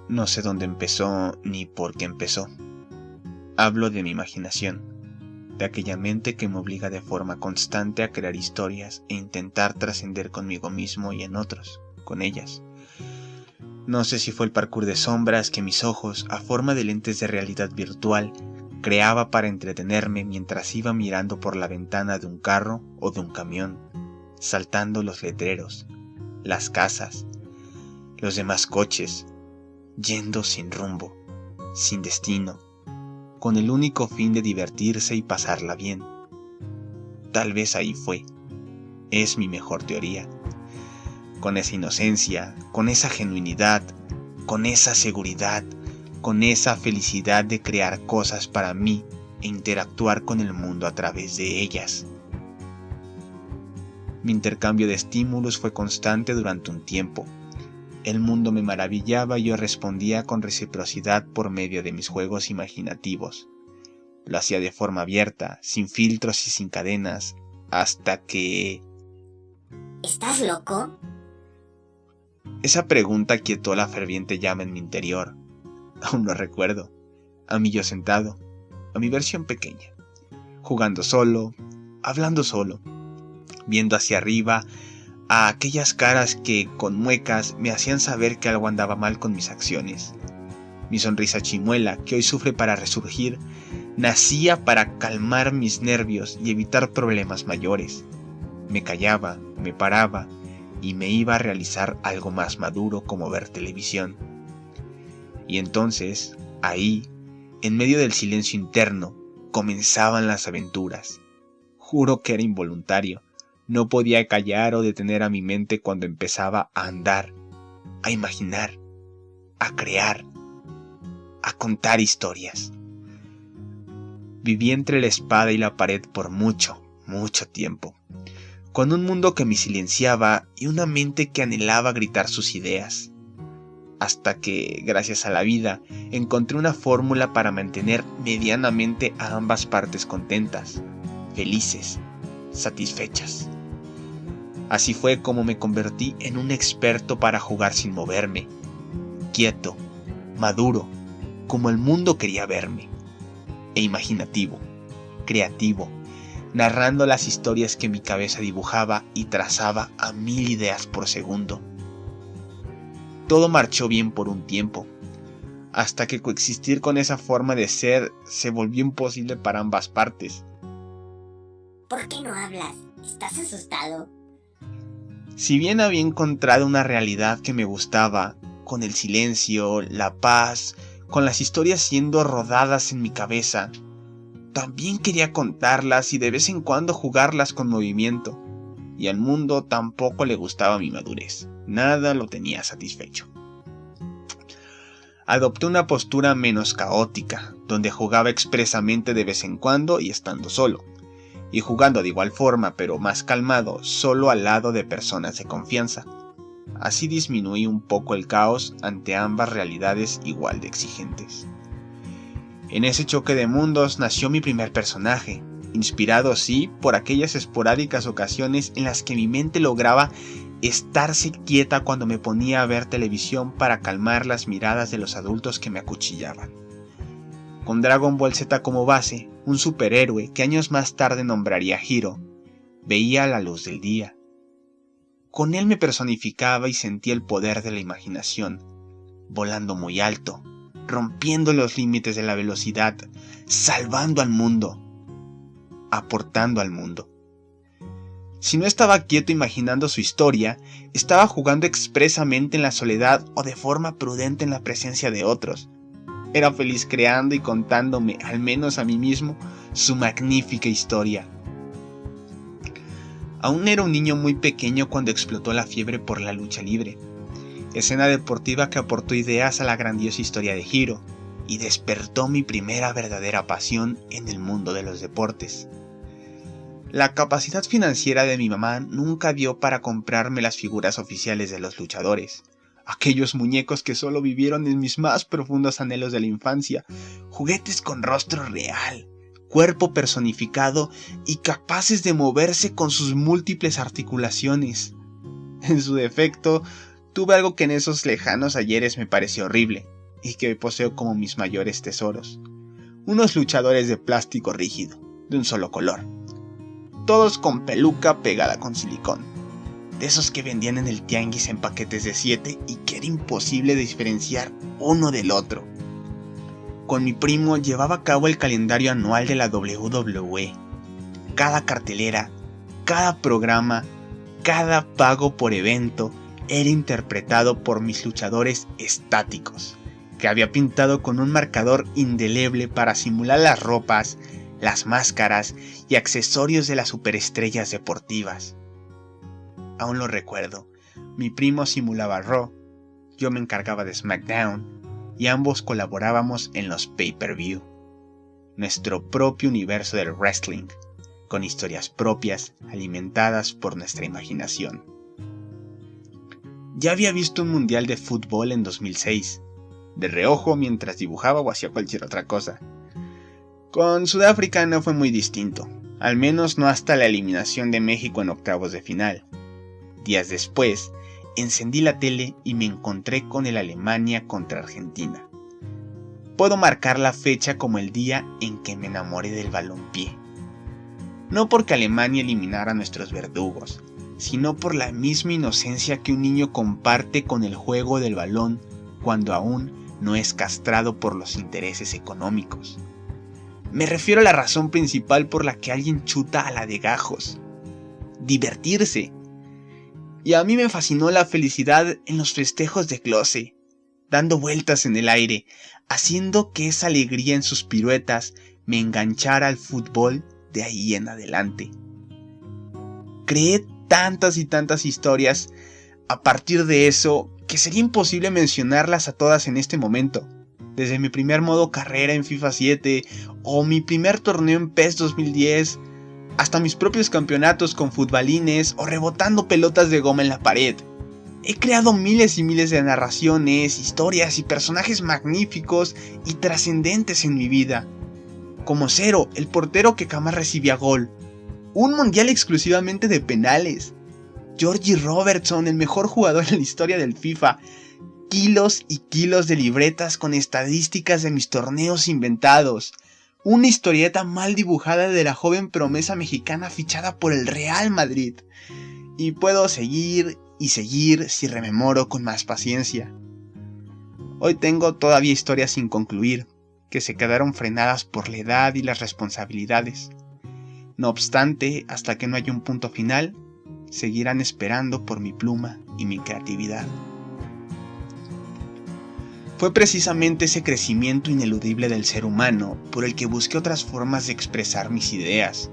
No sé dónde empezó ni por qué empezó. Hablo de mi imaginación, de aquella mente que me obliga de forma constante a crear historias e intentar trascender conmigo mismo y en otros, con ellas. No sé si fue el parkour de sombras que mis ojos, a forma de lentes de realidad virtual, creaba para entretenerme mientras iba mirando por la ventana de un carro o de un camión, saltando los letreros, las casas, los demás coches, yendo sin rumbo, sin destino, con el único fin de divertirse y pasarla bien. Tal vez ahí fue. Es mi mejor teoría. Con esa inocencia, con esa genuinidad, con esa seguridad, con esa felicidad de crear cosas para mí e interactuar con el mundo a través de ellas. Mi intercambio de estímulos fue constante durante un tiempo. El mundo me maravillaba y yo respondía con reciprocidad por medio de mis juegos imaginativos. Lo hacía de forma abierta, sin filtros y sin cadenas, hasta que... ¿Estás loco? Esa pregunta quietó la ferviente llama en mi interior. Aún lo recuerdo. A mí yo sentado, a mi versión pequeña, jugando solo, hablando solo, viendo hacia arriba a aquellas caras que, con muecas, me hacían saber que algo andaba mal con mis acciones. Mi sonrisa chimuela, que hoy sufre para resurgir, nacía para calmar mis nervios y evitar problemas mayores. Me callaba, me paraba y me iba a realizar algo más maduro como ver televisión. Y entonces, ahí, en medio del silencio interno, comenzaban las aventuras. Juro que era involuntario. No podía callar o detener a mi mente cuando empezaba a andar, a imaginar, a crear, a contar historias. Viví entre la espada y la pared por mucho, mucho tiempo, con un mundo que me silenciaba y una mente que anhelaba gritar sus ideas. Hasta que, gracias a la vida, encontré una fórmula para mantener medianamente a ambas partes contentas, felices, satisfechas. Así fue como me convertí en un experto para jugar sin moverme, quieto, maduro, como el mundo quería verme, e imaginativo, creativo, narrando las historias que mi cabeza dibujaba y trazaba a 1000 ideas por segundo. Todo marchó bien por un tiempo, hasta que coexistir con esa forma de ser se volvió imposible para ambas partes. ¿Por qué no hablas? ¿Estás asustado? Si bien había encontrado una realidad que me gustaba, con el silencio, la paz, con las historias siendo rodadas en mi cabeza, también quería contarlas y de vez en cuando jugarlas con movimiento. Y al mundo tampoco le gustaba mi madurez. Nada lo tenía satisfecho. Adopté una postura menos caótica, donde jugaba expresamente de vez en cuando y estando solo. Y jugando de igual forma pero más calmado, solo al lado de personas de confianza. Así disminuí un poco el caos ante ambas realidades igual de exigentes. En ese choque de mundos nació mi primer personaje, inspirado sí por aquellas esporádicas ocasiones en las que mi mente lograba estarse quieta cuando me ponía a ver televisión para calmar las miradas de los adultos que me acuchillaban. Con Dragon Ball Z como base, un superhéroe que años más tarde nombraría Hiro, veía la luz del día. Con él me personificaba y sentía el poder de la imaginación, volando muy alto, rompiendo los límites de la velocidad, salvando al mundo, aportando al mundo. Si no estaba quieto imaginando su historia, estaba jugando expresamente en la soledad o de forma prudente en la presencia de otros. Era feliz creando y contándome, al menos a mí mismo, su magnífica historia. Aún era un niño muy pequeño cuando explotó la fiebre por la lucha libre, escena deportiva que aportó ideas a la grandiosa historia de Hiro y despertó mi primera verdadera pasión en el mundo de los deportes. La capacidad financiera de mi mamá nunca dio para comprarme las figuras oficiales de los luchadores, aquellos muñecos que solo vivieron en mis más profundos anhelos de la infancia, juguetes con rostro real, cuerpo personificado y capaces de moverse con sus múltiples articulaciones. En su defecto, tuve algo que en esos lejanos ayeres me pareció horrible, y que poseo como mis mayores tesoros. Unos luchadores de plástico rígido, de un solo color. Todos con peluca pegada con silicón. De esos que vendían en el tianguis en paquetes de 7 y que era imposible diferenciar uno del otro. Con mi primo llevaba a cabo el calendario anual de la WWE. Cada cartelera, cada programa, cada pago por evento era interpretado por mis luchadores estáticos, que había pintado con un marcador indeleble para simular las ropas, las máscaras y accesorios de las superestrellas deportivas. Aún lo recuerdo, mi primo simulaba Raw, yo me encargaba de SmackDown, y ambos colaborábamos en los pay-per-view. Nuestro propio universo del wrestling, con historias propias alimentadas por nuestra imaginación. Ya había visto un mundial de fútbol en 2006, de reojo mientras dibujaba o hacía cualquier otra cosa. Con Sudáfrica no fue muy distinto, al menos no hasta la eliminación de México en octavos de final. Días después, encendí la tele y me encontré con el Alemania contra Argentina. Puedo marcar la fecha como el día en que me enamoré del balompié. No porque Alemania eliminara a nuestros verdugos, sino por la misma inocencia que un niño comparte con el juego del balón cuando aún no es castrado por los intereses económicos. Me refiero a la razón principal por la que alguien chuta a la de gajos: divertirse. Y a mí me fascinó la felicidad en los festejos de Klose, dando vueltas en el aire, haciendo que esa alegría en sus piruetas me enganchara al fútbol de ahí en adelante. Creé tantas y tantas historias a partir de eso que sería imposible mencionarlas a todas en este momento. Desde mi primer modo carrera en FIFA 7 o mi primer torneo en PES 2010, hasta mis propios campeonatos con futbolines o rebotando pelotas de goma en la pared. He creado miles y miles de narraciones, historias y personajes magníficos y trascendentes en mi vida. Como Cero, el portero que jamás recibía gol. Un mundial exclusivamente de penales. Georgie Robertson, el mejor jugador en la historia del FIFA. Kilos y kilos de libretas con estadísticas de mis torneos inventados. Una historieta mal dibujada de la joven promesa mexicana fichada por el Real Madrid. Y puedo seguir y seguir si rememoro con más paciencia. Hoy tengo todavía historias sin concluir, que se quedaron frenadas por la edad y las responsabilidades. No obstante, hasta que no haya un punto final, seguirán esperando por mi pluma y mi creatividad. Fue precisamente ese crecimiento ineludible del ser humano por el que busqué otras formas de expresar mis ideas.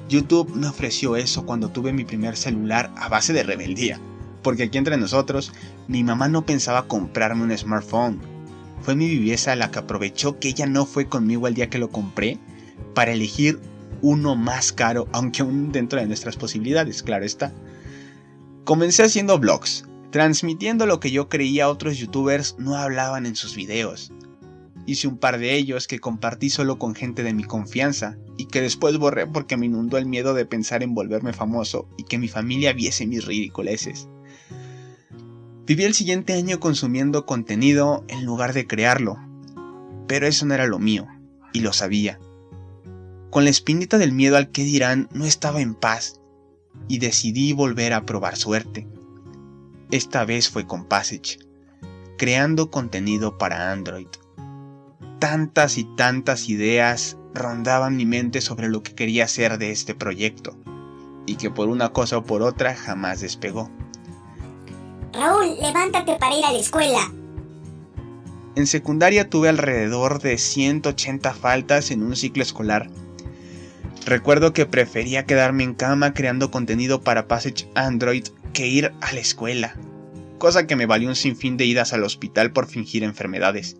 YouTube me ofreció eso cuando tuve mi primer celular a base de rebeldía, porque aquí entre nosotros, mi mamá no pensaba comprarme un smartphone. Fue mi viveza la que aprovechó que ella no fue conmigo el día que lo compré para elegir uno más caro, aunque aún dentro de nuestras posibilidades, claro está. Comencé haciendo vlogs, transmitiendo lo que yo creía otros youtubers no hablaban en sus videos. Hice un par de ellos que compartí solo con gente de mi confianza y que después borré porque me inundó el miedo de pensar en volverme famoso y que mi familia viese mis ridiculeces. Viví el siguiente año consumiendo contenido en lugar de crearlo, pero eso no era lo mío, y lo sabía. Con la espinita del miedo al qué dirán no estaba en paz, y decidí volver a probar suerte. Esta vez fue con Passage, creando contenido para Android. Tantas y tantas ideas rondaban mi mente sobre lo que quería hacer de este proyecto, y que por una cosa o por otra jamás despegó. Raúl, levántate para ir a la escuela. En secundaria tuve alrededor de 180 faltas en un ciclo escolar. Recuerdo que prefería quedarme en cama creando contenido para Passage Android que ir a la escuela, cosa que me valió un sinfín de idas al hospital por fingir enfermedades.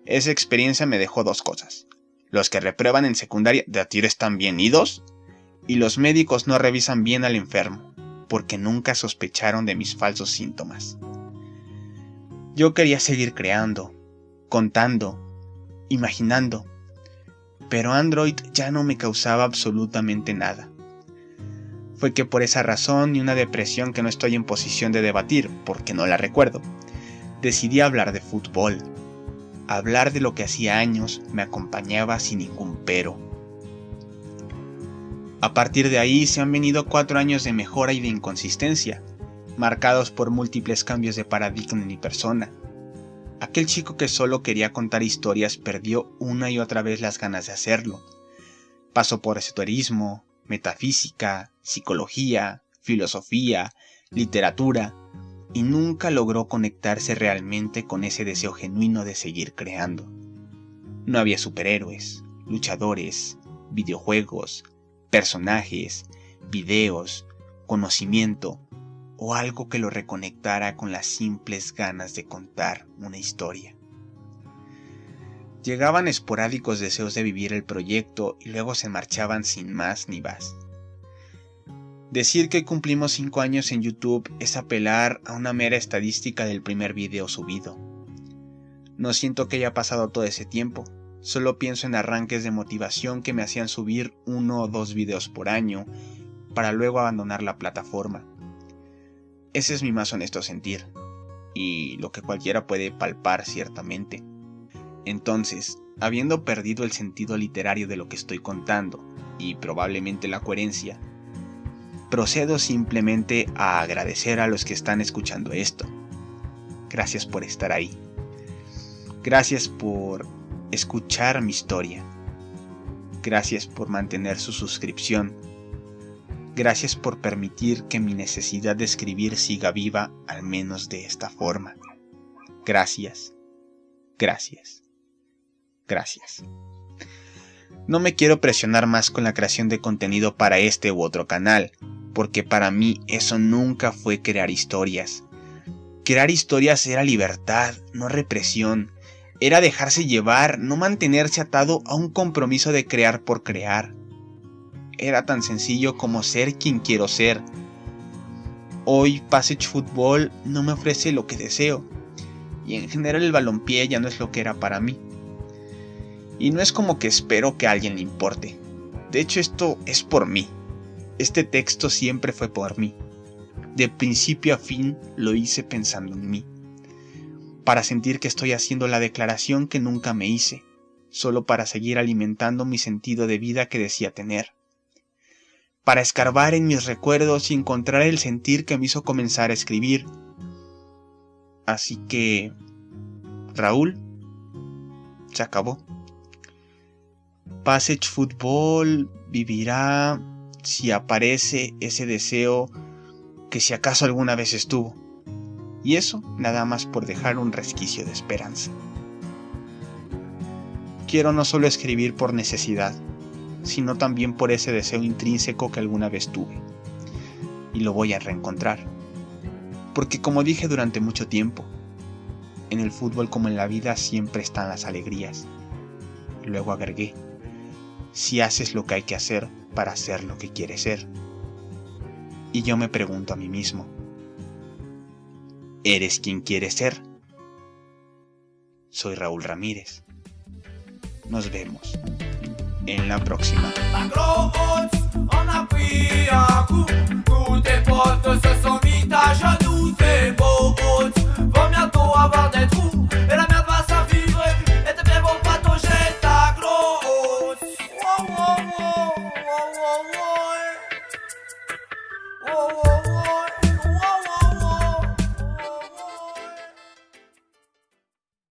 Esa experiencia me dejó dos cosas: los que reprueban en secundaria de a tiro están bien idos, y los médicos no revisan bien al enfermo, porque nunca sospecharon de mis falsos síntomas. Yo quería seguir creando, contando, imaginando, pero Android ya no me causaba absolutamente nada. Fue que por esa razón y una depresión que no estoy en posición de debatir, porque no la recuerdo, decidí hablar de fútbol. Hablar de lo que hacía años me acompañaba sin ningún pero. A partir de ahí se han venido 4 años de mejora y de inconsistencia, marcados por múltiples cambios de paradigma en mi persona. Aquel chico que solo quería contar historias perdió una y otra vez las ganas de hacerlo. Pasó por esoterismo, metafísica, psicología, filosofía, literatura, y nunca logró conectarse realmente con ese deseo genuino de seguir creando. No había superhéroes, luchadores, videojuegos, personajes, videos, conocimiento o algo que lo reconectara con las simples ganas de contar una historia. Llegaban esporádicos deseos de vivir el proyecto y luego se marchaban sin más ni más. Decir que cumplimos 5 años en YouTube es apelar a una mera estadística del primer video subido. No siento que haya pasado todo ese tiempo, solo pienso en arranques de motivación que me hacían subir 1 o 2 videos por año para luego abandonar la plataforma. Ese es mi más honesto sentir, y lo que cualquiera puede palpar ciertamente. Entonces, habiendo perdido el sentido literario de lo que estoy contando, y probablemente la coherencia, procedo simplemente a agradecer a los que están escuchando esto. Gracias por estar ahí. Gracias por escuchar mi historia. Gracias por mantener su suscripción. Gracias por permitir que mi necesidad de escribir siga viva, al menos de esta forma. Gracias. Gracias. Gracias. No me quiero presionar más con la creación de contenido para este u otro canal, porque para mí eso nunca fue crear historias. Crear historias era libertad, no represión. Era dejarse llevar, no mantenerse atado a un compromiso de crear por crear. Era tan sencillo como ser quien quiero ser. Hoy Passage Football no me ofrece lo que deseo, y en general el balompié ya no es lo que era para mí. Y no es como que espero que a alguien le importe. De hecho, esto es por mí. Este texto siempre fue por mí. De principio a fin lo hice pensando en mí. Para sentir que estoy haciendo la declaración que nunca me hice, solo para seguir alimentando mi sentido de vida que decía tener. Para escarbar en mis recuerdos y encontrar el sentir que me hizo comenzar a escribir. Así que, Raúl, se acabó. Passage Football vivirá si aparece ese deseo que si acaso alguna vez estuvo. Y eso nada más por dejar un resquicio de esperanza. Quiero no solo escribir por necesidad, sino también por ese deseo intrínseco que alguna vez tuve. Y lo voy a reencontrar. Porque como dije durante mucho tiempo, en el fútbol como en la vida siempre están las alegrías. Luego agregué, si haces lo que hay que hacer para ser lo que quieres ser. Y yo me pregunto a mí mismo, ¿eres quien quieres ser? Soy Raúl Ramírez. Nos vemos en la próxima. La grosse, on a pris un coup. Tous tes potes se sont mis à genoux. C'est beau, va bientôt avoir des trous.